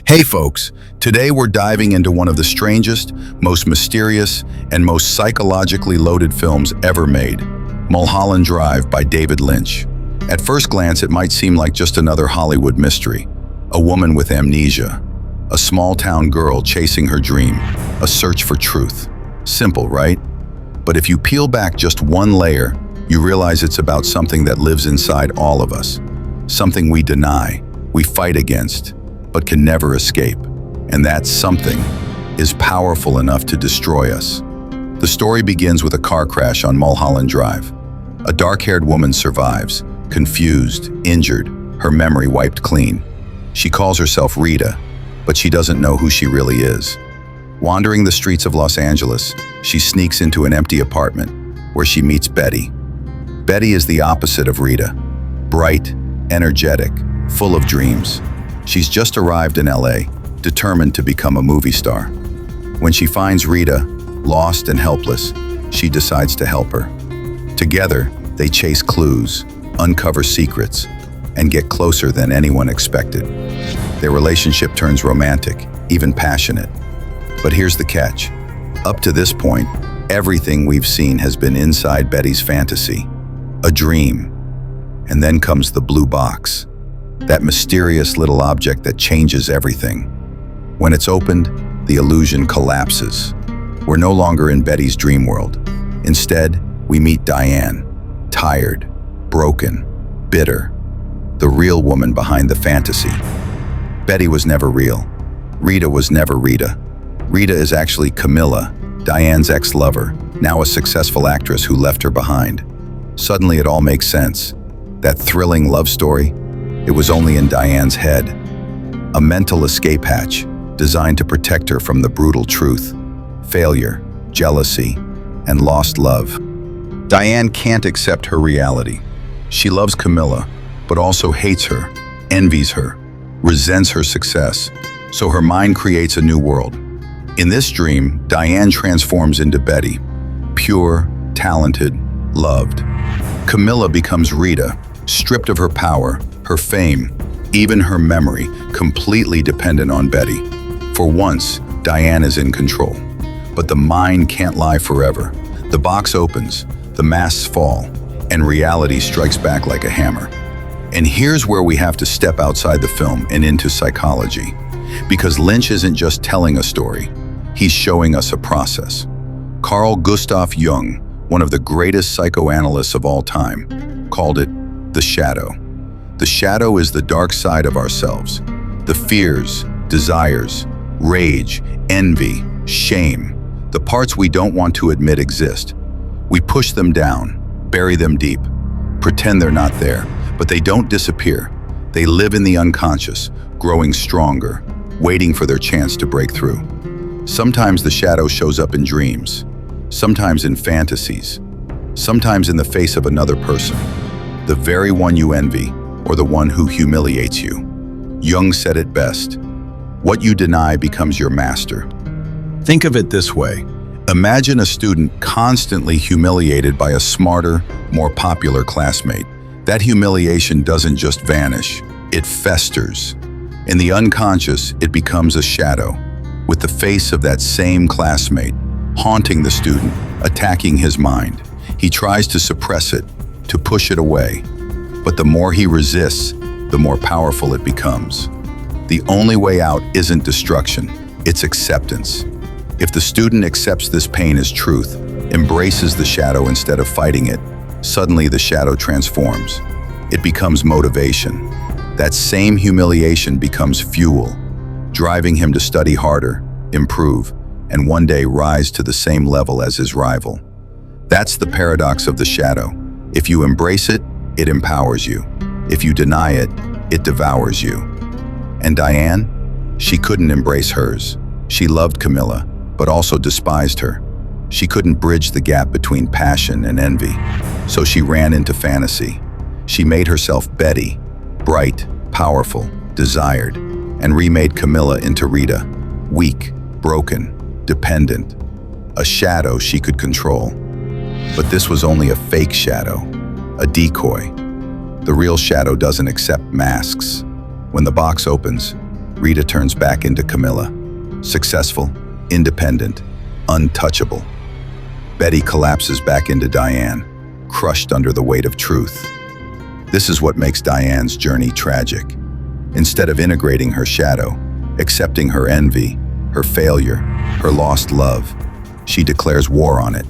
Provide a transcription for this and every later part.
Hey folks, today we're diving into one of the strangest, most mysterious, and most psychologically loaded films ever made, Mulholland Drive by David Lynch. At first glance, it might seem like just another Hollywood mystery. A woman with amnesia, a small-town girl chasing her dream, a search for truth. Simple, right? But if you peel back just one layer, you realize it's about something that lives inside all of us. Something we deny, we fight against, but can never escape. And that something is powerful enough to destroy us. The story begins with a car crash on Mulholland Drive. A dark-haired woman survives, confused, injured, her memory wiped clean. She calls herself Rita, but she doesn't know who she really is. Wandering the streets of Los Angeles, she sneaks into an empty apartment where she meets Betty. Betty is the opposite of Rita. Bright, energetic, full of dreams. She's just arrived in LA, determined to become a movie star. When she finds Rita, lost and helpless, she decides to help her. Together, they chase clues, uncover secrets, and get closer than anyone expected. Their relationship turns romantic, even passionate. But here's the catch. Up to this point, everything we've seen has been inside Betty's fantasy, a dream. And then comes the blue box, that mysterious little object that changes everything. When it's opened, the illusion collapses. We're no longer in Betty's dream world. Instead, we meet Diane, tired, broken, bitter, the real woman behind the fantasy. Betty was never real. Rita was never Rita. Rita is actually Camilla, Diane's ex-lover, now a successful actress who left her behind. Suddenly it all makes sense. That thrilling love story, it was only in Diane's head. A mental escape hatch designed to protect her from the brutal truth, failure, jealousy, and lost love. Diane can't accept her reality. She loves Camilla, but also hates her, envies her, resents her success, so her mind creates a new world. In this dream, Diane transforms into Betty, pure, talented, loved. Camilla becomes Rita, stripped of her power, her fame, even her memory, completely dependent on Betty. For once, Diane is in control. But the mind can't lie forever. The box opens, the masks fall, and reality strikes back like a hammer. And here's where we have to step outside the film and into psychology. Because Lynch isn't just telling a story, he's showing us a process. Carl Jung, one of the greatest psychoanalysts of all time, called it the shadow. The shadow is the dark side of ourselves. The fears, desires, rage, envy, shame, the parts we don't want to admit exist. We push them down, bury them deep, pretend they're not there, but they don't disappear. They live in the unconscious, growing stronger, waiting for their chance to break through. Sometimes the shadow shows up in dreams, sometimes in fantasies, sometimes in the face of another person, the very one you envy, or the one who humiliates you. Jung said it best, what you deny becomes your master. Think of it this way. Imagine a student constantly humiliated by a smarter, more popular classmate. That humiliation doesn't just vanish, it festers. In the unconscious, it becomes a shadow, with the face of that same classmate, haunting the student, attacking his mind. He tries to suppress it, to push it away. But the more he resists, the more powerful it becomes. The only way out isn't destruction, it's acceptance. If the student accepts this pain as truth, embraces the shadow instead of fighting it, suddenly the shadow transforms. It becomes motivation. That same humiliation becomes fuel, driving him to study harder, improve, and one day rise to the same level as his rival. That's the paradox of the shadow. If you embrace it, it empowers you. If you deny it, it devours you. And Diane? She couldn't embrace hers. She loved Camilla, but also despised her. She couldn't bridge the gap between passion and envy, so she ran into fantasy. She made herself Betty, bright, powerful, desired, and remade Camilla into Rita, weak, broken, dependent, a shadow she could control. But this was only a fake shadow, a decoy. The real shadow doesn't accept masks. When the box opens, Rita turns back into Camilla. Successful, independent, untouchable. Betty collapses back into Diane, crushed under the weight of truth. This is what makes Diane's journey tragic. Instead of integrating her shadow, accepting her envy, her failure, her lost love, she declares war on it.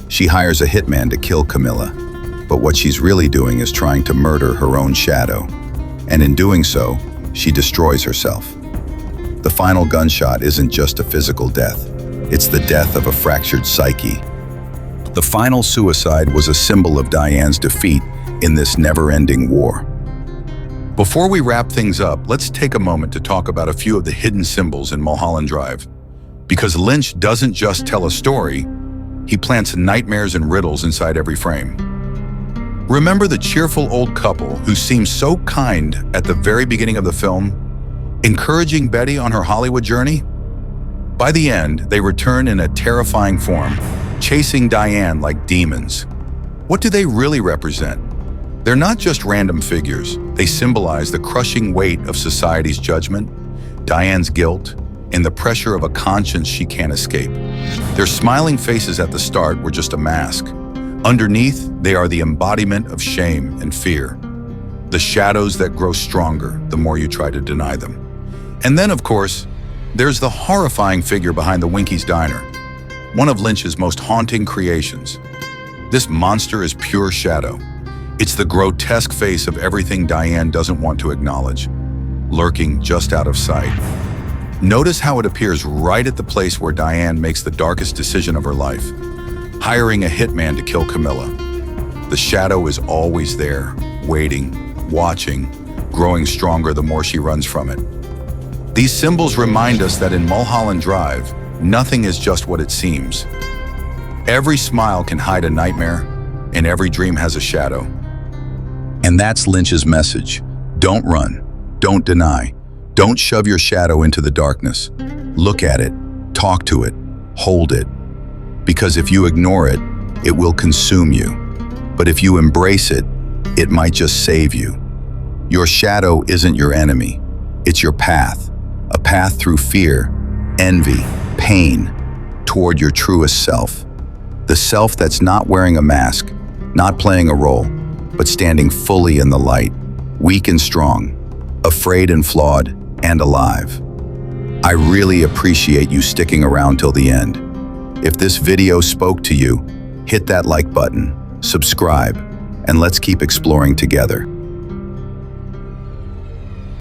She hires a hitman to kill Camilla, but what she's really doing is trying to murder her own shadow. And in doing so, she destroys herself. The final gunshot isn't just a physical death. It's the death of a fractured psyche. The final suicide was a symbol of Diane's defeat in this never-ending war. Before we wrap things up, let's take a moment to talk about a few of the hidden symbols in Mulholland Drive. Because Lynch doesn't just tell a story, he plants nightmares and riddles inside every frame. Remember the cheerful old couple who seemed so kind at the very beginning of the film, encouraging Betty on her Hollywood journey? By the end, they return in a terrifying form, chasing Diane like demons. What do they really represent? They're not just random figures. They symbolize the crushing weight of society's judgment, Diane's guilt, and the pressure of a conscience she can't escape. Their smiling faces at the start were just a mask. Underneath, they are the embodiment of shame and fear, the shadows that grow stronger the more you try to deny them. And then, of course, there's the horrifying figure behind the Winky's Diner, one of Lynch's most haunting creations. This monster is pure shadow. It's the grotesque face of everything Diane doesn't want to acknowledge, lurking just out of sight. Notice how it appears right at the place where Diane makes the darkest decision of her life, hiring a hitman to kill Camilla. The shadow is always there, waiting, watching, growing stronger the more she runs from it. These symbols remind us that in Mulholland Drive, nothing is just what it seems. Every smile can hide a nightmare, and every dream has a shadow. And that's Lynch's message. Don't run, don't deny, don't shove your shadow into the darkness. Look at it, talk to it, hold it. Because if you ignore it, it will consume you. But if you embrace it, it might just save you. Your shadow isn't your enemy. It's your path, a path through fear, envy, pain, toward your truest self. The self that's not wearing a mask, not playing a role, but standing fully in the light, weak and strong, afraid and flawed, and alive. I really appreciate you sticking around till the end. If this video spoke to you, hit that like button, subscribe, and let's keep exploring together.